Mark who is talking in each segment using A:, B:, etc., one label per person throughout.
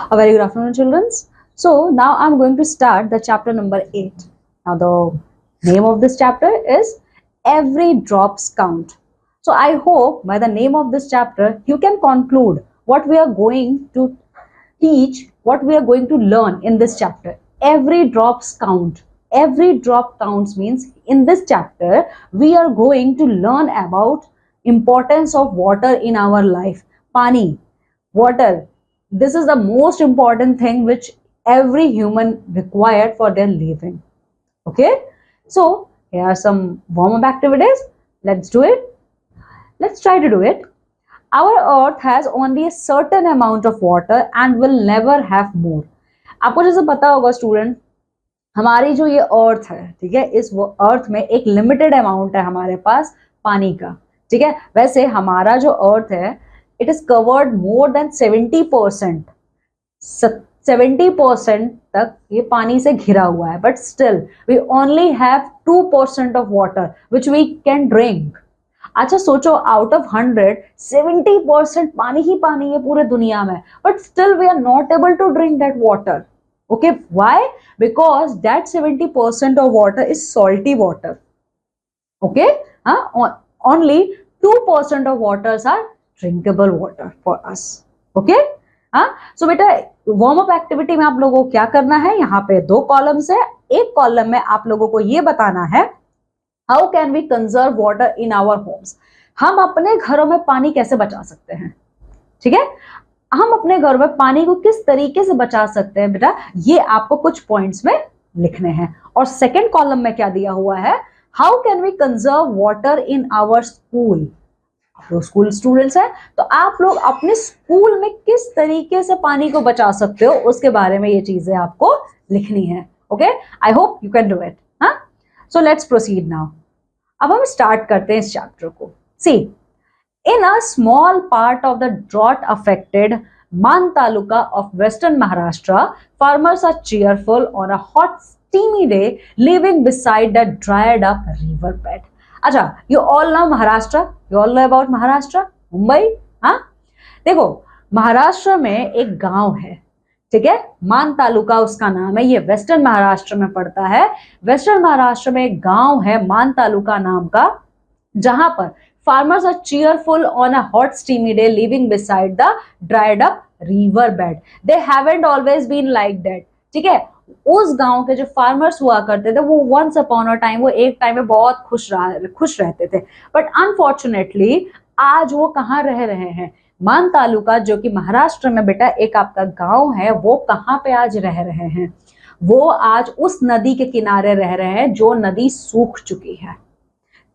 A: A very good afternoon, children. So now I'm going to start the chapter number 8. Now the name of this chapter is Every Drops Count. So I hope by the name of this chapter you can conclude what we are going to teach, what we are going to learn in this chapter. Every drops count. Every drop counts means in this chapter we are going to learn about importance of water in our life. Pani, water. This is the most important thing which every human required for their living. Okay, so here are some warm-up activities. Let's do it. Let's try to do it. Our earth has only a certain amount of water and will never have more. आपको जैसे पता होगा student, हमारी जो ये अर्थ है, ठीक है, इस अर्थ में एक लिमिटेड अमाउंट है हमारे पास पानी का, ठीक है। वैसे हमारा जो अर्थ है it is covered more than 70%, 70% तक ये पानी से घिरा हुआ है, but still we only have 2% of water which we can drink. अच्छा सोचो, आउट ऑफ 100 70% पानी ही पानी है पूरे दुनिया में, but still we are not able to drink that water. Okay, why? Because that 70% of water is salty water. Okay, only 2% of waters are drinkable water for us. Okay, so बेटा warm up activity में आप लोगों को क्या करना है, यहाँ पे 2 कॉलम्स है। एक कॉलम में आप लोगों को ये बताना है how can we conserve water in our homes. हम अपने घरों में पानी कैसे बचा सकते हैं, ठीक है। हम अपने घर में पानी को किस तरीके से बचा सकते हैं बेटा, ये आपको कुछ पॉइंट्स में लिखने हैं। और सेकंड कॉलम में क्या दिया हुआ है, how can we conserve water in our school. आप लोग स्कूल स्टूडेंट्स हैं, तो आप लोग अपने स्कूल में किस तरीके से पानी को बचा सकते हो उसके बारे में ये चीजें आपको लिखनी है। Okay, I hope you can do it. So let's proceed now. अब हम स्टार्ट करते हैं इस चैप्टर को। सी, in a small part of the drought affected Man Taluka of western Maharashtra, farmers are cheerful on a hot steamy day living beside the dried up river bed. अच्छा, you all know Maharashtra, you all know about Maharashtra, Mumbai. हाँ, देखो महाराष्ट्र में एक गांव है, ठीक है, मान तालुका उसका नाम है, ये वेस्टर्न महाराष्ट्र में पड़ता है। वेस्टर्न महाराष्ट्र में एक गांव है मान तालुका नाम का, जहां पर farmers are cheerful on a hot steamy day living beside the dried up river bed. They haven't always been like that, ठीक है। उस गांव के जो फार्मर्स हुआ करते थे वो once upon a time, वो एक टाइम में बहुत खुश रहते थे, बट अनफॉर्चुनेटली आज वो कहाँ रह रहे हैं, मान तालुका जो कि महाराष्ट्र में बेटा एक आपका गांव है, वो कहाँ पे आज रह रहे हैं, वो आज उस नदी के किनारे रह रहे हैं जो नदी सूख चुकी है,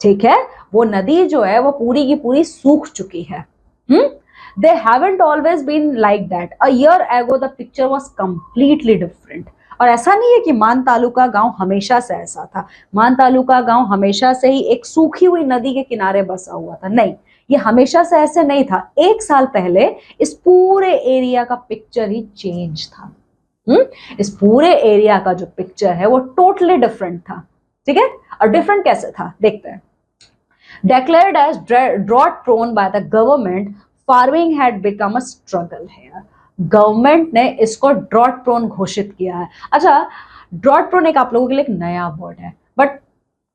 A: ठीक है। वो नदी जो है वो पूरी की पूरी सूख चुकी है। They haven't always been like that. A year ago the picture was completely different. और ऐसा नहीं है कि मान तालुका गांव हमेशा से ऐसा था, मान तालुका गांव हमेशा से ही एक सूखी हुई नदी के किनारे बसा हुआ था, नहीं, ये हमेशा से ऐसे नहीं था। 1 साल पहले इस पूरे एरिया का पिक्चर ही चेंज था। इस पूरे एरिया का जो पिक्चर है वो टोटली डिफरेंट था, ठीक है। और डिफरेंट कैसे था देखते हैं। Declared as drought prone by the government, farming had become a struggle here. Government ने इसको ड्रॉट प्रोन घोषित किया है। अच्छा, ड्रॉट प्रोन एक आप लोगों के लिए एक नया वर्ड है, बट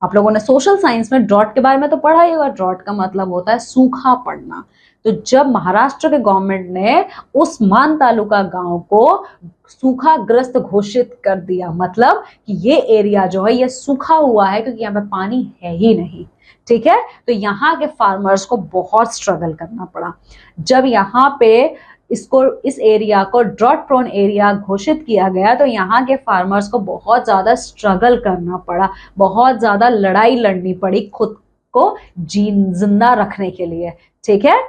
A: आप लोगों ने सोशल साइंस में ड्रॉट के बारे में तो पढ़ा ही होगा। ड्रॉट का मतलब होता है सूखा पड़ना। तो जब महाराष्ट्र के गवर्नमेंट ने उस मान तालुका गांव को सूखाग्रस्त घोषित कर दिया, मतलब कि ये एरिया जो है ये सूखा हुआ है क्योंकि यहाँ पे पानी है ही नहीं, ठीक है। तो यहाँ के फार्मर्स को बहुत स्ट्रगल करना पड़ा। जब यहाँ पे इस एरिया को ड्रॉट प्रोन एरिया घोषित किया गया तो यहाँ के फार्मर्स को बहुत ज्यादा स्ट्रगल करना पड़ा, बहुत ज्यादा लड़ाई लड़नी पड़ी खुद को जिंदा रखने के लिए, ठीक है।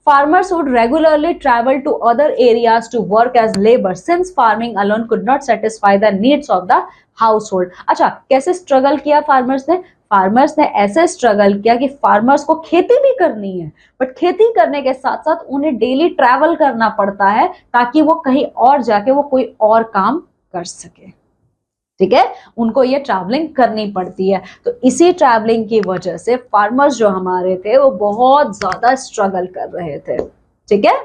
A: Farmers would regularly travel to other areas to work as labor since farming alone could not satisfy the needs of the household. अच्छा, कैसे स्ट्रगल किया फार्मर्स ने? फार्मर्स ने ऐसे स्ट्रगल किया कि फार्मर्स को खेती भी करनी है, बट खेती करने के साथ साथ उन्हें डेली ट्रैवल करना पड़ता है ताकि वो कहीं और जाके वो कोई और काम कर सके, ठीक है। उनको ये ट्रैवलिंग करनी पड़ती है। तो इसी ट्रैवलिंग की वजह से फार्मर्स जो हमारे थे वो बहुत ज्यादा स्ट्रगल कर रहे थे, ठीक है।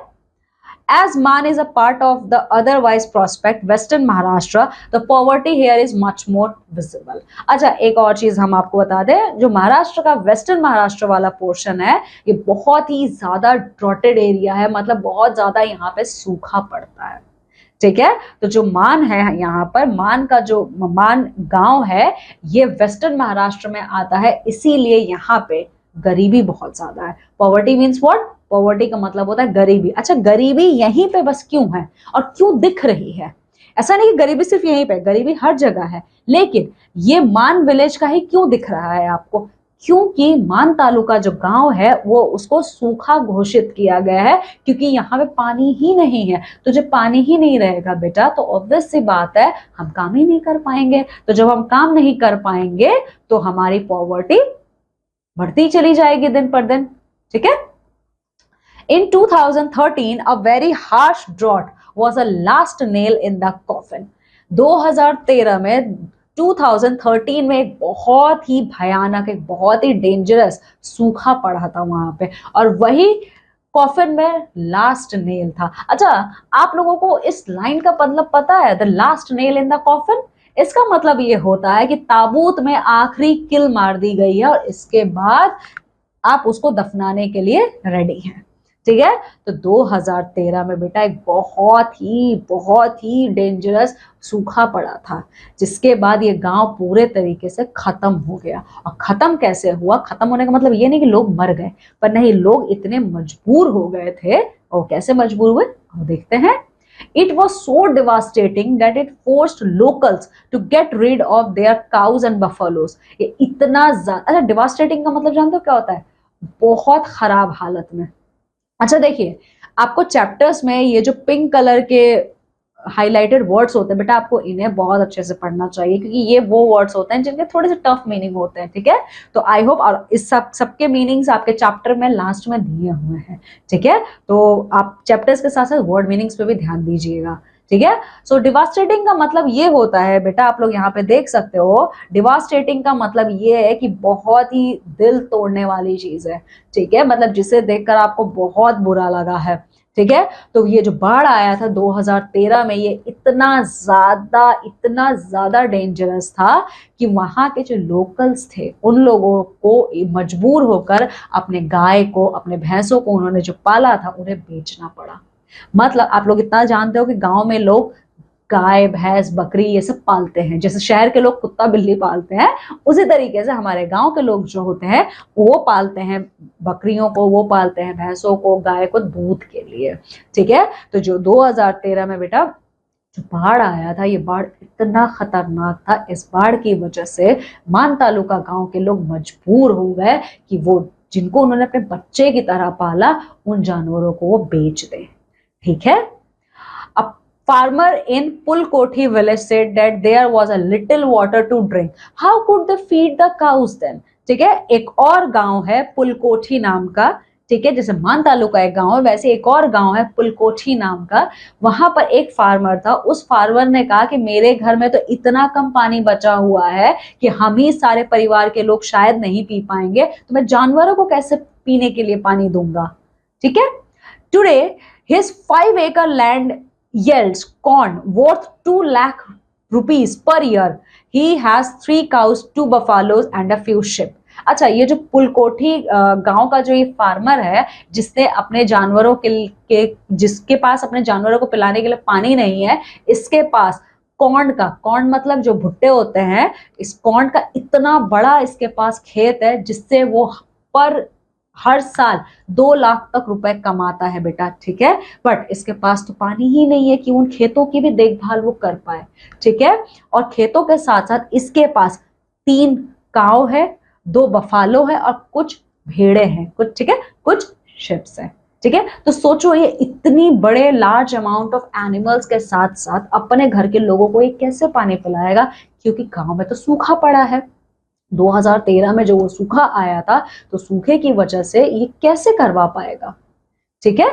A: As Man is a part of the otherwise prospect Western Maharashtra, the poverty here is much more visible. अच्छा, एक और चीज हम आपको बता दें, जो महाराष्ट्र का वेस्टर्न महाराष्ट्र वाला पोर्शन है, ये बहुत ही ज्यादा ड्रॉटेड एरिया है, मतलब बहुत ज्यादा यहाँ पे सूखा पड़ता है। ठीक है, तो जो मान है यहाँ पर, मान का जो मान गांव है, ये वेस्टर्न महाराष्ट्र में आता है, इसीलिए यहाँ पे गरीबी बहुत ज्यादा है। Poverty means what? पॉवर्टी का मतलब होता है गरीबी। अच्छा, गरीबी यहीं पे बस क्यों है और क्यों दिख रही है? ऐसा नहीं कि गरीबी सिर्फ यहीं पे, गरीबी हर जगह है, लेकिन ये मान विलेज का ही क्यों दिख रहा है आपको? क्योंकि मान तालुका जो गांव है वो उसको सूखा घोषित किया गया है, क्योंकि यहाँ पे पानी ही नहीं है। तो जब पानी ही नहीं रहेगा बेटा, तो ऑब्वियस सी बात है हम काम ही नहीं कर पाएंगे। तो जब हम काम नहीं कर पाएंगे तो हमारी पॉवर्टी बढ़ती चली जाएगी दिन पर दिन। ठीक है। In 2013, a very harsh drought was a last nail in the coffin. 2013 में 2013 में एक बहुत ही भयानक, एक बहुत ही डेंजरस सूखा पड़ा था वहां पे, और वही कॉफिन में लास्ट नेल था। अच्छा, आप लोगों को इस लाइन का मतलब पता है, the last nail in the coffin? इसका मतलब ये होता है कि ताबूत में आखिरी किल मार दी गई है और इसके बाद आप उसको दफनाने के लिए रेडी हैं। ठीक है, तो 2013 में बेटा एक बहुत ही डेंजरस सूखा पड़ा था, जिसके बाद ये गांव पूरे तरीके से खत्म हो गया। और खत्म कैसे हुआ? खत्म होने का मतलब ये नहीं कि लोग मर गए, पर नहीं, लोग इतने मजबूर हो गए थे। और कैसे मजबूर हुए हम देखते हैं। It was so devastating that it forced locals to get rid of their cows and buffaloes. ये इतना ज्यादा, अच्छा, devastating का मतलब जानते हो क्या होता है? बहुत खराब हालत में। अच्छा देखिए, आपको चैप्टर्स में ये जो पिंक कलर के हाईलाइटेड वर्ड्स होते हैं बेटा, आपको इन्हें बहुत अच्छे से पढ़ना चाहिए, क्योंकि ये वो वर्ड्स होते हैं जिनके थोड़े से टफ मीनिंग होते हैं। ठीक है, तो आई होप, और इस सबके मीनिंग्स आपके चैप्टर में लास्ट में दिए हुए हैं। ठीक है, तो आप चैप्टर्स के साथ साथ वर्ड मीनिंग्स पे भी ध्यान दीजिएगा। ठीक है, सो डिवास्टेटिंग का मतलब ये होता है बेटा, आप लोग यहाँ पे देख सकते हो, डिवास्टेटिंग का मतलब ये है कि बहुत ही दिल तोड़ने वाली चीज है। ठीक है, मतलब जिसे देखकर आपको बहुत बुरा लगा है। ठीक है, तो ये जो बाढ़ आया था 2013 में, ये इतना ज्यादा डेंजरस था कि वहां के जो लोकल्स थे उन लोगों को मजबूर होकर अपने गाय को, अपने भैंसों को उन्होंने जो पाला था उन्हें बेचना पड़ा। मतलब आप लोग इतना जानते हो कि गांव में लोग गाय, भैंस, बकरी ये सब पालते हैं, जैसे शहर के लोग कुत्ता बिल्ली पालते हैं, उसी तरीके से हमारे गांव के लोग जो होते हैं वो पालते हैं बकरियों को, वो पालते हैं भैंसों को, गाय को दूध के लिए। ठीक है, तो जो 2013 में बेटा जो बाढ़ आया था, ये बाढ़ इतना खतरनाक था, इस बाढ़ की वजह से मान तालुका गांव के लोग मजबूर हो गए कि वो जिनको उन्होंने अपने बच्चे की तरह पाला, उन जानवरों को वो बेच दें। ठीक है, अब farmer in Pulkoti village said that there was a little water to drink. How could they feed the cows then? ठीक है, एक और गांव है पुलकोठी नाम का। ठीक है, जैसे मान तालुका एक गांव है, वैसे एक और गांव है पुलकोठी नाम का। वहां पर एक फार्मर था, उस फार्मर ने कहा कि मेरे घर में तो इतना कम पानी बचा हुआ है कि हम ही सारे परिवार के लोग शायद नहीं पी पाएंगे, तो मैं जानवरों को कैसे पीने के लिए पानी दूंगा। ठीक है, today his 5-acre land yields corn worth 2 lakh rupees per year. He has 3 cows, 2 buffaloes and a few sheep. अच्छा, ये जो पुलकोठी गांव का जो ये फार्मर है, जिसने अपने जानवरों के जिसके पास अपने जानवरों को पिलाने के लिए पानी नहीं है, इसके पास कॉर्न मतलब जो भुट्टे होते हैं, इस कॉर्न का इतना बड़ा इसके पास खेत है, जिससे वो पर हर साल 2 लाख तक रुपए कमाता है बेटा। ठीक है, बट इसके पास तो पानी ही नहीं है कि उन खेतों की भी देखभाल वो कर पाए। ठीक है, और खेतों के साथ साथ इसके पास 3 काऊ है, 2 बफालो है और कुछ भेड़े हैं, कुछ, ठीक है, कुछ शिप्स है। ठीक है, तो सोचो ये इतनी बड़े लार्ज अमाउंट ऑफ एनिमल्स के साथ साथ अपने घर के लोगों को ये कैसे पानी पिलाएगा, क्योंकि गांव में तो सूखा पड़ा है। 2013 में जो वो सूखा आया था, तो सूखे की वजह से ये कैसे करवा पाएगा। ठीक है,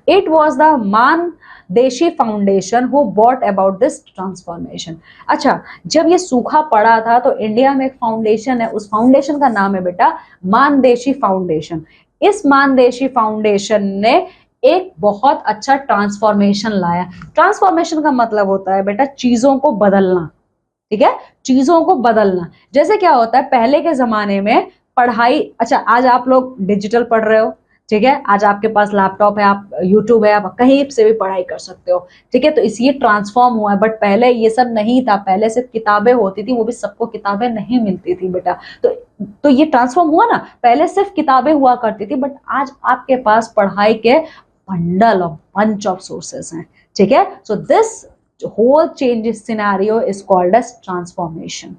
A: इट वॉज द मान देशी foundation who bought about this transformation. अच्छा, जब ये सूखा पड़ा था तो इंडिया में एक फाउंडेशन है, उस फाउंडेशन का नाम है बेटा मानदेशी फाउंडेशन। इस मानदेशी फाउंडेशन ने एक बहुत अच्छा ट्रांसफॉर्मेशन लाया। ट्रांसफॉर्मेशन का मतलब होता है बेटा चीजों को बदलना, ठीक है, चीजों को बदलना। जैसे क्या होता है पहले के जमाने में पढ़ाई, अच्छा आज आप लोग डिजिटल पढ़ रहे हो, ठीक है, आज आपके पास लैपटॉप है, आप यूट्यूब है, आप कहीं से भी पढ़ाई कर सकते हो, ठीक है, तो इसलिए ट्रांसफॉर्म हुआ है। बट पहले ये सब नहीं था, पहले सिर्फ किताबें होती थी, वो भी सबको किताबें नहीं मिलती थी बेटा। तो ये ट्रांसफॉर्म हुआ ना, पहले सिर्फ किताबें हुआ करती थी, बट आज आपके पास पढ़ाई के bundle of bunch of sources हैं, ठीक है। So this whole change scenario is called as transformation.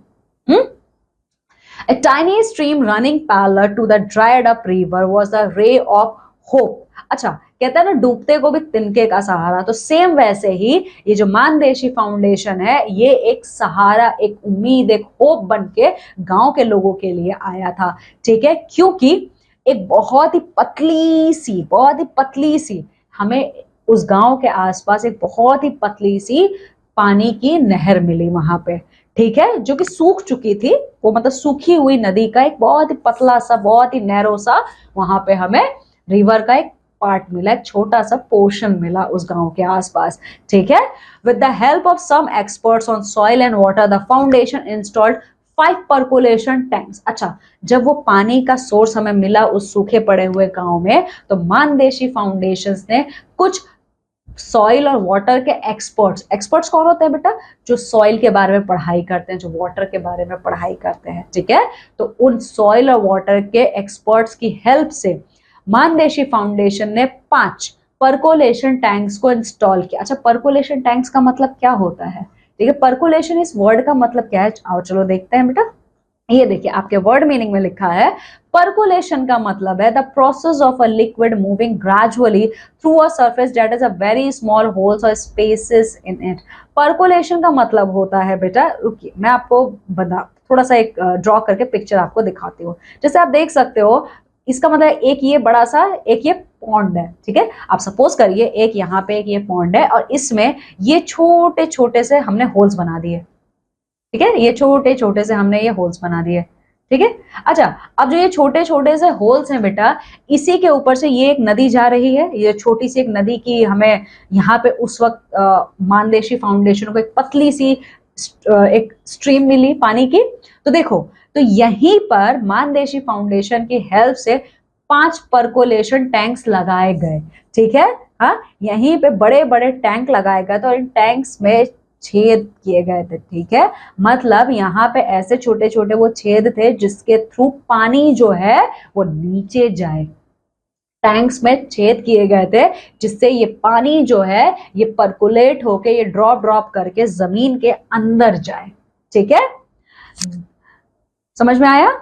A: A tiny stream running parallel to the dried up river was a ray of hope. अच्छा, कहते हैं ना डूबते को भी तिनके का सहारा, तो सेम वैसे ही ये जो मानदेशी फाउंडेशन है ये एक सहारा, एक उम्मीद, एक होप बन के गांव के लोगों के लिए आया था, ठीक है। क्योंकि एक बहुत ही पतली सी हमें उस गांव के आसपास एक बहुत ही पतली सी पानी की नहर मिली वहां पे, ठीक है, जो कि सूख चुकी थी, वो मतलब सूखी हुई नदी का एक बहुत ही पतला सा, बहुत ही नैरो सा वहां पे हमें रिवर का एक पार्ट मिला, एक छोटा सा पोर्शन मिला उस गांव के आसपास, ठीक है। With the help of some experts on soil and water the foundation installed 5 percolation tanks. अच्छा, जब वो पानी का सोर्स हमें मिला उस सूखे पड़े हुए गांव में, तो मानदेशी फाउंडेशंस ने कुछ सॉइल और वाटर के एक्सपर्ट्स, एक्सपर्ट्स कौन होते हैं बेटा, जो सॉइल के बारे में पढ़ाई करते हैं, जो वाटर के बारे में पढ़ाई करते हैं, ठीक है, तो उन सॉइल और वाटर के एक्सपर्ट्स की हेल्प से मानदेशी फाउंडेशन ने 5 पर्कोलेशन टैंक्स को इंस्टॉल किया। अच्छा, पर्कोलेशन टैंक्स का मतलब क्या होता है, ठीक है, पर्कोलेशन इस वर्ड का मतलब क्या है, आओ चलो देखते हैं बेटा। ये देखिए आपके वर्ड मीनिंग में लिखा है, पर्कोलेशन का मतलब है the process of a liquid moving gradually through a surface that is a very small holes और स्पेसेस इन इट। पर्कोलेशन का मतलब होता है बेटा, रुकिए मैं आपको बता थोड़ा सा एक ड्रॉ करके पिक्चर आपको दिखाती हूँ। जैसे आप देख सकते हो, इसका मतलब एक ये बड़ा सा, एक ये पॉन्ड है, ठीक है, आप सपोज करिए एक यहाँ पे एक ये पॉन्ड है और इसमें ये छोटे छोटे से हमने होल्स बना दिए, ठीक है, ये छोटे छोटे से हमने ये होल्स बना दिए, ठीक है। अच्छा, अब जो ये छोटे छोटे से होल्स हैं बेटा, इसी के ऊपर से ये एक नदी जा रही है, ये छोटी सी एक नदी की हमें यहाँ पे उस वक्त मानदेशी फाउंडेशन को एक पतली सी एक स्ट्रीम मिली पानी की। तो देखो, तो यहीं पर मानदेशी फाउंडेशन की हेल्प से 5 पर्कोलेशन टैंक्स लगाए गए, ठीक है, हाँ, यहीं पे बड़े बड़े टैंक लगाए गए थे और इन टैंक्स में छेद किए गए थे, ठीक है, मतलब यहाँ पे ऐसे छोटे छोटे वो छेद थे जिसके थ्रू पानी जो है वो नीचे जाए। टैंक्स में छेद किए गए थे जिससे ये पानी जो है ये पर्कुलेट होके ये ड्रॉप ड्रॉप करके जमीन के अंदर जाए, ठीक है, समझ में आया।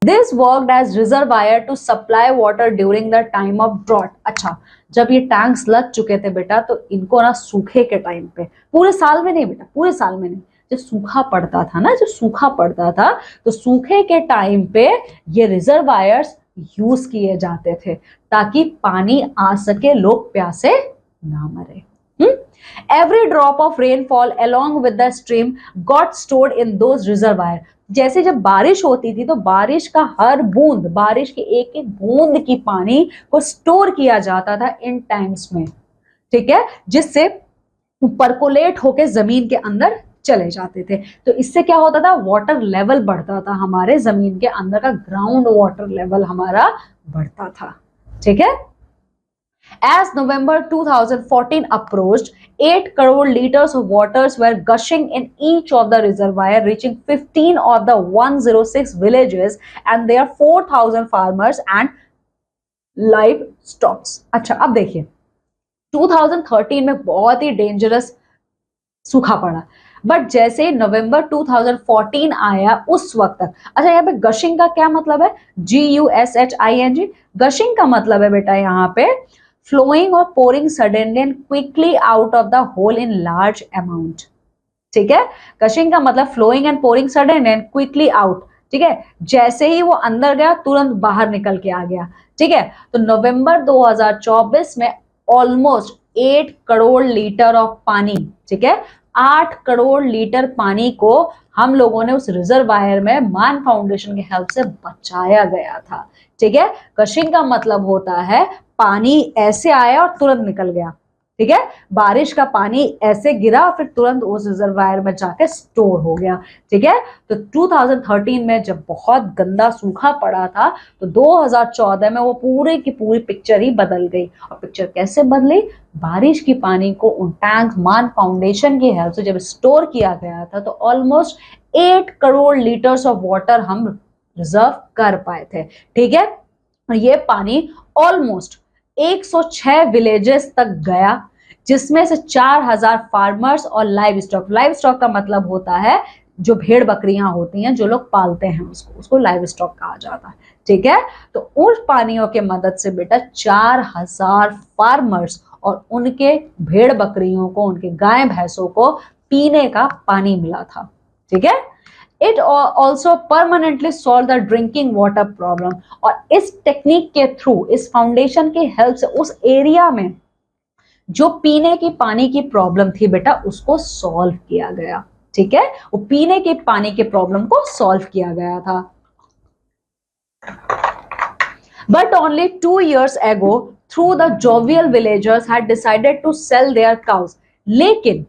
A: This worked as reservoir to supply water during the time of drought। अच्छा, जब ये टैंक्स लग चुके थे बेटा, तो इनको ना सूखे के टाइम पे, पूरे साल में नहीं बेटा, पूरे साल में नहीं, जब सूखा पड़ता था ना, जब सूखा पड़ता था तो सूखे के टाइम पे ये रिजर्वायर्स यूज किए जाते थे ताकि पानी आ सके, लोग प्यासे ना मरे। Every drop of rainfall along with the stream got stored in those reservoirs। जैसे जब बारिश होती थी तो बारिश का हर बूंद, बारिश की एक एक बूंद की पानी को स्टोर किया जाता था इन टैंक्स में, ठीक है, जिससे परकोलेट होके जमीन के अंदर चले जाते थे। तो इससे क्या होता था, वाटर लेवल बढ़ता था, हमारे जमीन के अंदर का ग्राउंड वाटर लेवल हमारा बढ़ता था, ठीक है। As November 2014 approached, 8 crore liters of waters were gushing in each of the reservoir, reaching 15 of the 106 villages and there 4,000 farmers and livestock। अच्छा, अब देखिए 2013 में बहुत ही डेंजरस सूखा पड़ा, बट जैसे नवंबर 2014 आया उस वक्त तक, अच्छा यहाँ पे गशिंग का क्या मतलब है, GUSHING, गशिंग का मतलब है बेटा यहाँ पे फ्लोइंग और pouring suddenly and quickly out of the hole in large amount, ठीक है, गशिंग का मतलब flowing and pouring sudden and quickly out, ठीक है, जैसे ही वो अंदर गया तुरंत बाहर निकल के आ गया, ठीक है। तो नवंबर 2024 में ऑलमोस्ट 8 करोड़ लीटर ऑफ पानी, ठीक है, 8 करोड़ लीटर पानी को हम लोगों ने उस रिजर्वायर में मान फाउंडेशन की हेल्प से बचाया गया था, ठीक है। गशिंग का मतलब होता है पानी ऐसे आया और तुरंत निकल गया, ठीक है, बारिश का पानी ऐसे गिरा और फिर तुरंत उस रिजर्वायर में जाके स्टोर हो गया, ठीक है। तो 2013 में जब बहुत गंदा सूखा पड़ा था तो 2014 में वो पूरी की पूरी पिक्चर ही बदल गई। और पिक्चर कैसे बदली? बारिश की पानी को उन टैंक मान फाउंडेशन की हेल्प से जब स्टोर किया गया था तो almost 8 crore litres of water हम रिजर्व कर पाए थे, ठीक है। और ये पानी ऑलमोस्ट 106 विलेजेस तक गया, जिसमें से 4000 फार्मर्स और लाइव स्टॉक का मतलब होता है जो भेड़ बकरियां होती हैं, जो लोग पालते हैं उसको लाइव स्टॉक कहा जाता है, ठीक है। तो उस पानियों के मदद से बेटा 4000 फार्मर्स और उनके भेड़ बकरियों को, उनके गाय भैंसों को पीने का पानी मिला था, ठीक है। It also permanently solve the drinking water problem. और इस टेक्निक के थ्रू, इस फाउंडेशन की हेल्प से उस एरिया में जो पीने की पानी की प्रॉब्लम थी बेटा उसको सॉल्व किया गया, ठीक है। वो पीने के पानी के प्रॉब्लम को सॉल्व किया गया था। But only 2 years ago through the jovial villagers had decided to sell their cows। लेकिन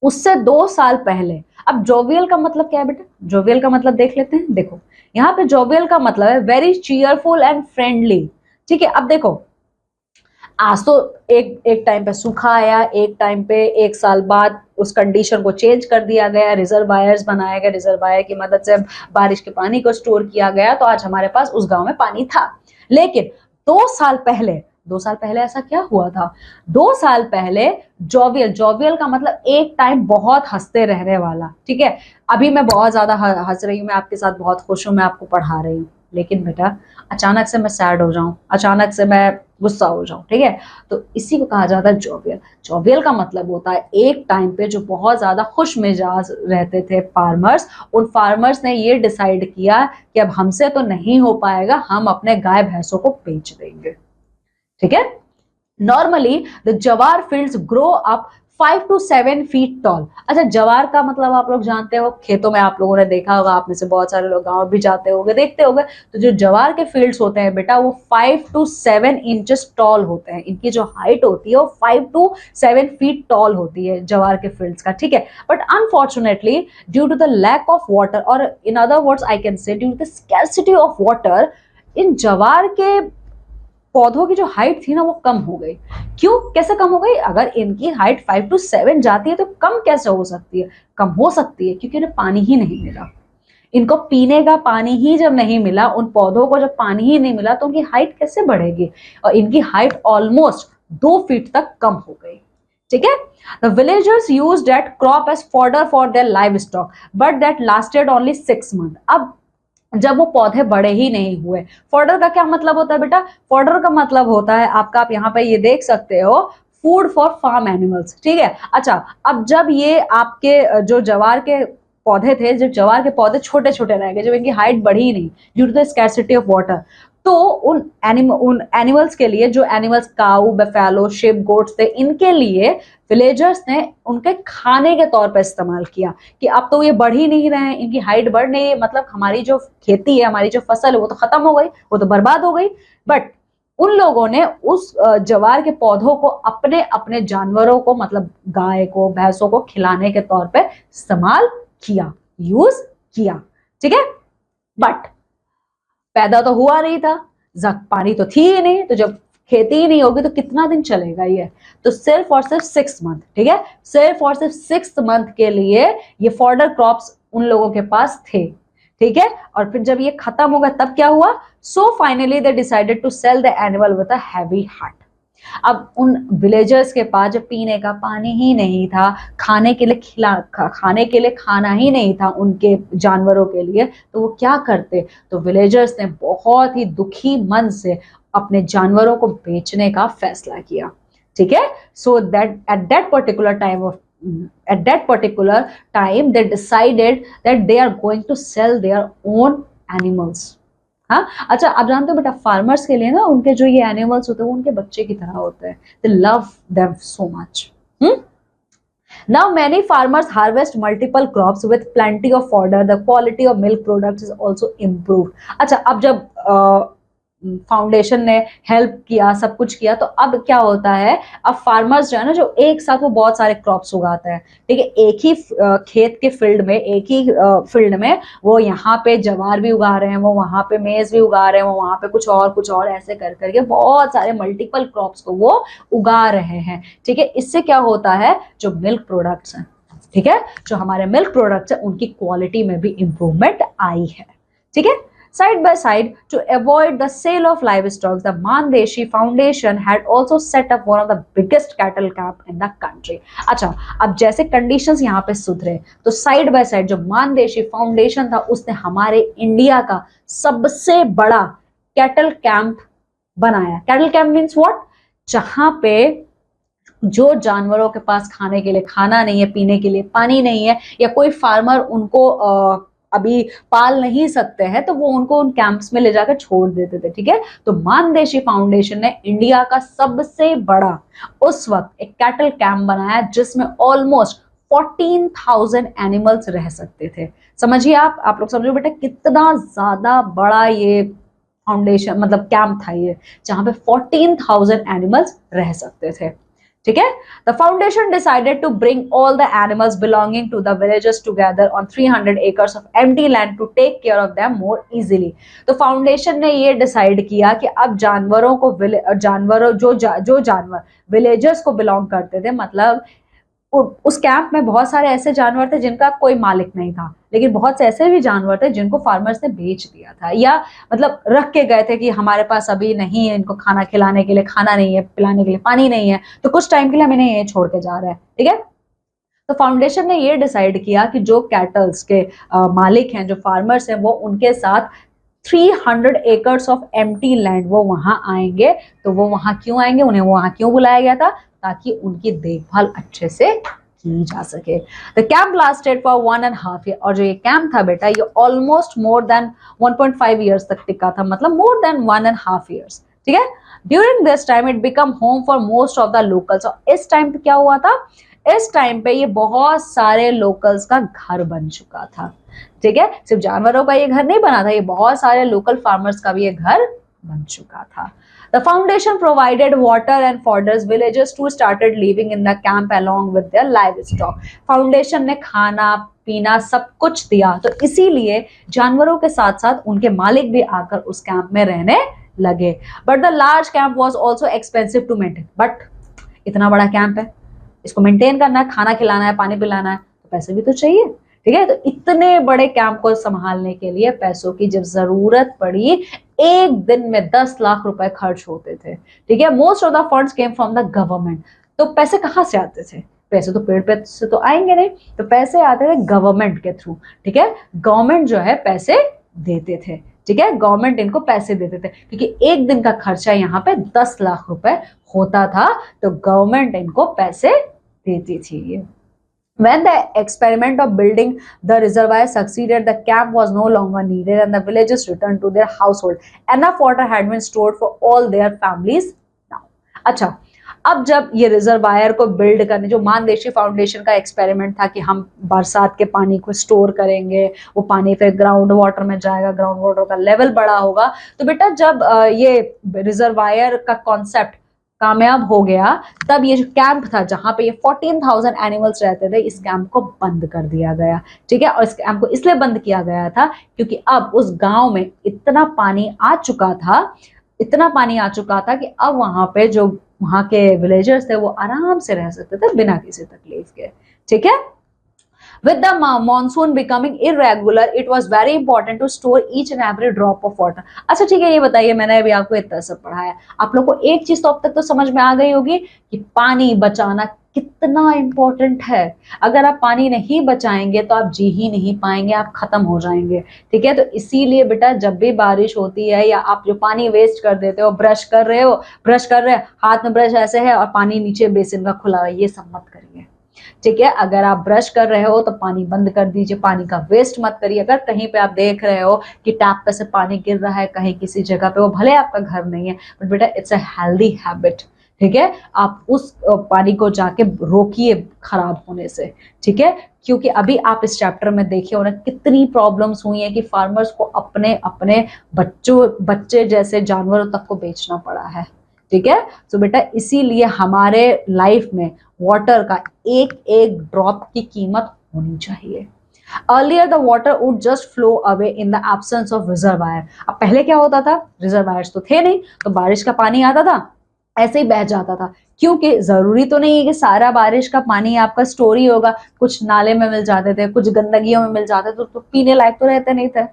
A: उससे 2 साल पहले, अब जोवियल का मतलब क्या है बेटा? जोवियल का मतलब देख लेते हैं। देखो यहाँ पे जोवियल का मतलब है वेरी चीयरफुल एंड फ्रेंडली, ठीक है। अब देखो आज तो एक टाइम पे सूखा आया, एक टाइम पे 1 साल बाद उस कंडीशन को चेंज कर दिया गया, रिजर्वायर्स बनाए गए, रिजर्वायर की मदद से बारिश के पानी को स्टोर किया गया, तो आज हमारे पास उस गांव में पानी था। लेकिन 2 साल पहले ऐसा क्या हुआ था? 2 साल पहले जोवियल का मतलब एक टाइम बहुत हंसते रहने वाला, ठीक है। अभी मैं बहुत ज्यादा हंस रही हूँ, मैं आपके साथ बहुत खुश हूँ, मैं आपको पढ़ा रही हूँ, लेकिन बेटा अचानक से मैं सैड हो जाऊं, अचानक से मैं गुस्सा हो जाऊं, ठीक है, तो इसी को कहा जाता है जोवियल। जोवियल का मतलब होता है एक टाइम पे जो बहुत ज्यादा खुश मिजाज रहते थे फार्मर्स, उन फार्मर्स ने ये डिसाइड किया कि अब हमसे तो नहीं हो पाएगा, हम अपने गाय भैंसों को बेच देंगे, ठीक है। नॉर्मली द जवार fields grow up 5 to 7 feet tall। अच्छा, जवार का मतलब आप लोग जानते हो, खेतों में आप लोगों ने देखा होगा, आप में से बहुत सारे लोग गांव भी जाते होंगे, देखते होंगे। तो जो जवार के फील्ड्स होते हैं बेटा वो 5 to 7 inches टॉल होते हैं। इनकी जो हाइट होती है वो 5 to 7 feet टॉल होती है जवार के फील्ड्स का, ठीक है। But unfortunately due to the lack of water, और in other words I can say due to the scarcity of water, इन जवार के पौधों की जो हाइट थी ना वो कम हो गई। क्यों, कैसे कम हो गई? अगर इनकी हाइट 5 to 7 जाती है तो कम कैसे हो सकती है? कम हो सकती है क्योंकि इन्हें पानी ही नहीं मिला। इनको पीने का पानी ही जब नहीं मिला, उन पौधों को जब पानी ही नहीं मिला, तो उनकी हाइट कैसे बढ़ेगी? और इनकी हाइट ऑलमोस्ट 2 फीट तक कम हो गई, ठीक है। The villagers used that crop as fodder for their livestock, but that lasted only 6 months। अब जब वो पौधे बड़े ही नहीं हुए, फॉडर का क्या मतलब होता है बेटा? फॉडर का मतलब होता है आपका, आप यहाँ पे ये देख सकते हो, फूड फॉर फार्म एनिमल्स, ठीक है। अच्छा, अब जब ये आपके जो जवार के पौधे थे, जब जवार के पौधे छोटे छोटे रह गए, जब इनकी हाइट बढ़ी नहीं due to the scarcity of water, तो उन एनिमल्स के लिए, जो animals cow, buffalo, sheep, goats थे, इनके लिए विलेजर्स ने उनके खाने के तौर पर इस्तेमाल किया कि अब तो ये बढ़ ही नहीं रहे हैं, इनकी हाइट बढ़ नहीं है, मतलब हमारी जो खेती है, हमारी जो फसल है वो तो खत्म हो गई, वो तो बर्बाद हो गई। बट उन लोगों ने उस जवार के पौधों को अपने अपने जानवरों को, मतलब गाय को, भैंसों को खिलाने के तौर पे इस्तेमाल किया, यूज किया, ठीक है। बट पैदा तो हुआ नहीं था, पानी तो थी ही नहीं, तो जब खेती ही नहीं होगी तो कितना दिन चलेगा ये? तो सिर्फ और सिर्फ 6 मंथ, ठीक है, सिर्फ और सिर्फ 6 मंथ के लिए ये फॉडर क्रॉप्स उन लोगों के पास थे, ठीक है। और फिर जब ये खत्म हो गया तब क्या हुआ? So finally they decided to sell the animal with a heavy heart. अब उन विलेजर्स के पास जब पीने का पानी ही नहीं था, खाने के लिए खाना ही नहीं था उनके जानवरों के लिए, तो वो क्या करते? तो विलेजर्स ने बहुत ही दुखी मन से अपने जानवरों को बेचने का फैसला किया, ठीक है। So that at that particular time they decided that they are going to sell their own animals. हाँ, अच्छा, आप जानते हो बेटा, फार्मर्स के लिए ना उनके जो ये एनिमल्स होते हैं वो उनके बच्चे की तरह होते हैं, दे love them so much. Now many farmers harvest multiple crops with plenty of fodder, the quality of milk products is also improved। अच्छा, अब जब फाउंडेशन ने हेल्प किया, सब कुछ किया, तो अब क्या होता है, अब फार्मर्स जो है ना, जो एक साथ वो बहुत सारे क्रॉप्स उगाते हैं, ठीक है, एक ही खेत के फील्ड में, एक ही फील्ड में वो यहाँ पे जवार भी उगा रहे हैं, वो वहां पे मेज भी उगा रहे हैं, वो वहां पे कुछ और ऐसे कर करके बहुत सारे मल्टीपल क्रॉप्स को वो उगा रहे हैं, ठीक है। इससे क्या होता है, जो मिल्क प्रोडक्ट्स हैं, ठीक है, जो हमारे मिल्क प्रोडक्ट्स हैं, उनकी क्वालिटी में भी इंप्रूवमेंट आई है, ठीक है। Side by side, to avoid the sale of livestock, the Mandeshi Foundation had also set up one of the biggest cattle camp in the country. अच्छा, अब जैसे कंडीशंस यहाँ पे सुधरे, तो साइड बाय साइड जो मानदेशी फाउंडेशन था, उसने हमारे इंडिया का सबसे बड़ा कैटल कैंप बनाया। कैटल कैंप मीन्स व्हाट, जहां पे जो जानवरों के पास खाने के लिए खाना नहीं है, पीने के लिए पानी नहीं है, या कोई फार्मर उनको अभी पाल नहीं सकते हैं, तो वो उनको उन कैंप्स में ले जाकर छोड़ देते थे, ठीक है। तो मानदेशी फाउंडेशन ने इंडिया का सबसे बड़ा उस वक्त एक कैटल कैंप बनाया, जिसमें ऑलमोस्ट 14,000 एनिमल्स रह सकते थे। समझिए, आप लोग समझो बेटा, कितना ज्यादा बड़ा ये फाउंडेशन मतलब कैंप था ये, जहां पे 14,000 एनिमल्स रह सकते थे, ठीक है। The foundation decided to bring all the animals belonging to the villages together on 300 acres of empty land to take care of them more easily. तो फाउंडेशन ने ये डिसाइड किया कि अब जानवरों को जो जानवर विलेजर्स को बिलोंग करते थे, मतलब उस कैंप में बहुत सारे ऐसे जानवर थे जिनका कोई मालिक नहीं था, लेकिन बहुत से ऐसे भी जानवर थे जिनको फार्मर्स ने बेच दिया था, या मतलब रख के गए थे कि हमारे पास अभी नहीं है, इनको खाना खिलाने के लिए खाना नहीं है, पिलाने के लिए पानी नहीं है, तो कुछ टाइम के लिए हम इन्हें ये छोड़ के जा रहे हैं, ठीक है। तो फाउंडेशन ने ये डिसाइड किया कि जो कैटल्स के मालिक हैं, जो फार्मर्स हैं, वो उनके साथ 300 एकर्स ऑफ एम्प्टी लैंड वो वहां आएंगे। तो वो वहां क्यों आएंगे, उन्हें वहां क्यों बुलाया गया था, ताकि उनकी देखभाल अच्छे से की जा सके। The camp lasted for 1.5 year, और जो ये कैंप था बेटा, ये ऑलमोस्ट मोर देन 1.5 ईयर्स तक टिका था, मतलब मोर देन 1.5 ईयर्स, ठीक है। During this time it become home for most of the locals. और इस टाइम पे क्या हुआ था, इस टाइम पे ये बहुत सारे लोकल्स का घर बन चुका था, ठीक है। सिर्फ जानवरों का ये घर नहीं बना था, ये बहुत सारे लोकल फार्मर्स का भी ये घर बन चुका था। The foundation provided water and fodders. Villagers too started living in the camp along with their livestock. Foundation ने खाना पीना सब कुछ दिया, तो इसीलिए जानवरों के साथ साथ उनके मालिक भी आकर उस कैंप में रहने लगे। But the large camp was also expensive to maintain. But इतना बड़ा कैंप है, इसको मेंटेन करना है, खाना खिलाना है, पानी पिलाना है, तो पैसे भी तो चाहिए, ठीक है। तो इतने बड़े कैंप को संभालने के लिए पैसों की जब जरूरत पड़ी, एक दिन में 10 लाख रुपए खर्च होते थे, ठीक है। Most of the funds came from the government. तो पैसे कहाँ से आते थे, पैसे तो पेड़ पे से तो आएंगे नहीं, तो पैसे आते थे गवर्नमेंट के थ्रू, ठीक है। गवर्नमेंट जो है पैसे देते थे, ठीक है, गवर्नमेंट इनको पैसे देते थे, क्योंकि एक दिन का खर्चा यहाँ पे 10 लाख रुपए होता था, तो गवर्नमेंट इनको पैसे देती थी। When the experiment of building the reservoir succeeded, the camp was no longer needed and the villagers returned to their household. Enough water had been stored for all their families now. अच्छा, अब जब ये reservoir को build करने, जो Mann Deshi foundation का experiment था कि हम बरसात के पानी को स्टोर करेंगे, वो पानी फिर ग्राउंड वाटर में जाएगा, ग्राउंड वाटर का लेवल बड़ा होगा, तो बेटा जब ये रिजर्वायर का कॉन्सेप्ट कामयाब हो गया, तब ये जो कैंप था जहां पे ये 14,000 एनिमल्स रहते थे, इस कैंप को बंद कर दिया गया, ठीक है। और इस कैंप को इसलिए बंद किया गया था क्योंकि अब उस गांव में इतना पानी आ चुका था, इतना पानी आ चुका था कि अब वहां पे जो वहां के विलेजर्स थे वो आराम से रह सकते थे बिना किसी तकलीफ के, ठीक है। With the monsoon becoming irregular, it was very important to store each and every drop of water. अच्छा ठीक है, ये बताइए, मैंने अभी आपको इतना सब पढ़ाया, आप लोग को एक चीज तो अब तक तो समझ में आ गई होगी कि पानी बचाना कितना इंपॉर्टेंट है। अगर आप पानी नहीं बचाएंगे तो आप जी ही नहीं पाएंगे, आप खत्म हो जाएंगे, ठीक है। तो इसीलिए बेटा जब भी बारिश होती है या आप जो पानी वेस्ट कर देते हो, ब्रश कर रहे हो, हाथ में ब्रश ऐसे है और पानी नीचे बेसिन का खुला है, ये सब मत करिए, ठीक है। अगर आप ब्रश कर रहे हो तो पानी बंद कर दीजिए, पानी का वेस्ट मत करिए। अगर कहीं पे आप देख रहे हो कि टैप पे से पानी गिर रहा है कहीं किसी जगह पे, वो भले आपका घर नहीं है, बट बेटा इट्स अ हेल्दी हैबिट, ठीक है, आप उस पानी को जाके रोकिए खराब होने से, ठीक है, क्योंकि अभी आप इस चैप्टर में देखिए हो ना कितनी प्रॉब्लम्स हुई हैं कि फार्मर्स को अपने अपने बच्चे जैसे जानवरों तक को बेचना पड़ा है, ठीक है। तो बेटा इसीलिए हमारे लाइफ में वाटर का एक एक ड्रॉप की कीमत होनी चाहिए। Earlier the water would just flow away in the absence of reservoir। अब पहले क्या होता था, रिजर्वायर्स तो थे नहीं, तो बारिश का पानी आता था ऐसे ही बह जाता था, क्योंकि जरूरी तो नहीं है कि सारा बारिश का पानी आपका स्टोर ही होगा, कुछ नाले में मिल जाते थे, कुछ गंदगियों में मिल जाते थे, तो पीने लायक तो रहते नहीं थे,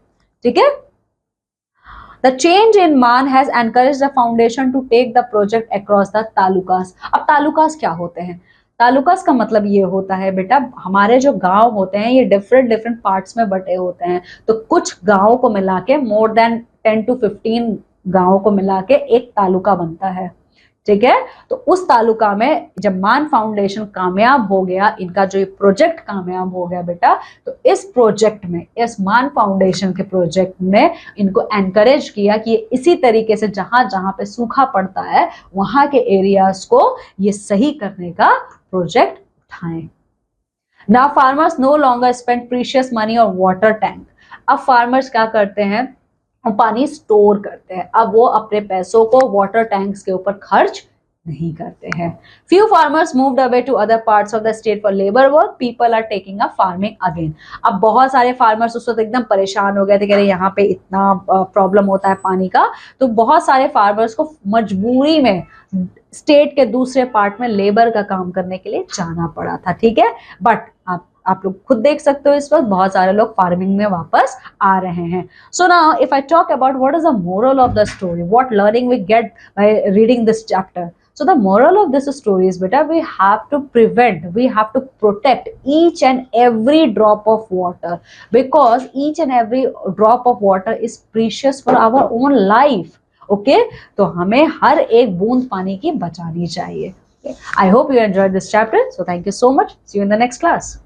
A: ठीक है। The change in मान has encouraged the foundation to take the project across the तालुकास। अब तालुकास क्या होते हैं, तालुकास का मतलब ये होता है बेटा हमारे जो गांव होते हैं ये डिफरेंट डिफरेंट पार्ट्स में बटे होते हैं, तो कुछ गांवों को मिला के मोर देन 10 to 15 गांवों को मिला के एक तालुका बनता है, ठीक है। तो उस तालुका में जब मान फाउंडेशन कामयाब हो गया, इनका जो ये प्रोजेक्ट कामयाब हो गया बेटा, तो इस प्रोजेक्ट में, इस मान फाउंडेशन के प्रोजेक्ट में इनको एनकरेज किया कि इसी तरीके से जहां जहां पे सूखा पड़ता है वहां के एरियाज को ये सही करने का प्रोजेक्ट उठाएं। Now farmers no longer spend precious money और वाटर टैंक। अब फार्मर्स क्या करते हैं, पानी स्टोर करते हैं, अब वो अपने पैसों को वाटर टैंक्स के ऊपर खर्च नहीं करते हैं। Few farmers moved away to other parts of the state for labour work, people are taking up farming again. अब बहुत सारे फार्मर्स उस वक्त एकदम परेशान हो गए थे, कह रहे यहाँ पे इतना प्रॉब्लम होता है पानी का, तो बहुत सारे फार्मर्स को मजबूरी में स्टेट के दूसरे पार्ट में लेबर का काम करने के लिए जाना पड़ा था, ठीक है। बट आप लोग खुद देख सकते हो इस वक्त बहुत सारे लोग फार्मिंग में वापस आ रहे हैं। So now if I talk about what is the moral of the story, what learning we get by reading this chapter. So the moral of this story is beta we have to prevent, we have to protect each and every drop of water, because each and every drop of water is precious for our own life, okay। तो हमें हर एक बूंद पानी की बचानी चाहिए। I hope you enjoyed this chapter, so thank you so much, see you in the next class।